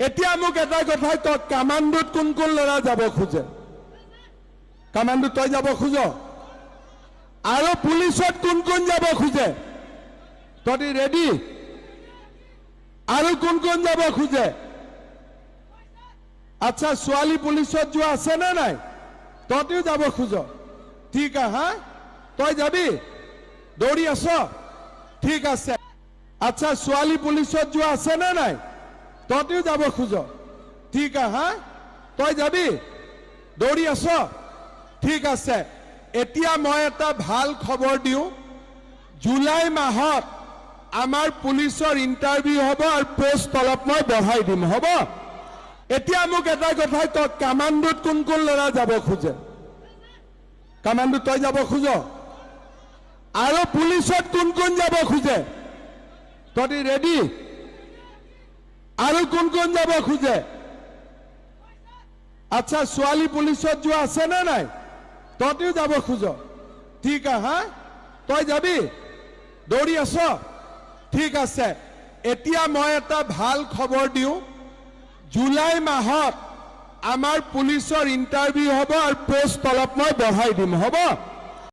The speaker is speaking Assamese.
এতিয়া মোক এটা কথাই কওক, কামাণ্ডোত কোন কোন ল'ৰা যাব খোজে? কামাণ্ডোত তই যাব খোজ? আৰু পুলিচত কোন কোন যাব খোজে? তই ৰেডি? আৰু কোন কোন যাব খোজে? আচ্ছা, ছোৱালী পুলিচত যোৱা আছে নে নাই? তইও যাব খোজ? ঠিক হা, তই যাবি? দৌৰি আছ? ঠিক আছে। আচ্ছা, ছোৱালী পুলিচত যোৱা আছে নে নাই? তইও যাব খোজ? ঠিক হা, তই যাবি? দৌৰি আছ? ঠিক আছে। এতিয়া মই এটা ভাল খবৰ দিওঁ, জুলাই মাহত আমাৰ পুলিচৰ ইণ্টাৰভিউ হ'ব আৰু পোষ্ট অলপ মই বঢ়াই দিম, হ'ব? এতিয়া মোক এটা কথাই কওক, কামাণ্ডোত কোন কোন ল'ৰা যাব খোজে? কামাণ্ডোত তই যাব খোজ? আৰু পুলিচত কোন কোন যাব খোজে? তই ৰেডি? আৰু কোন কোন যাব খোজে? আচ্ছা, ছোৱালী পুলিচত যোৱা আছে নে নাই? তইও যাব খোজ? ঠিক হা, তই যাবি? দৌৰি আছ? ঠিক আছে। এতিয়া মই এটা ভাল খবৰ দিওঁ, জুলাই মাহত আমাৰ পুলিচৰ ইণ্টাৰভিউ হ'ব আৰু পোষ্ট অলপ মই বঢ়াই দিম, হ'ব?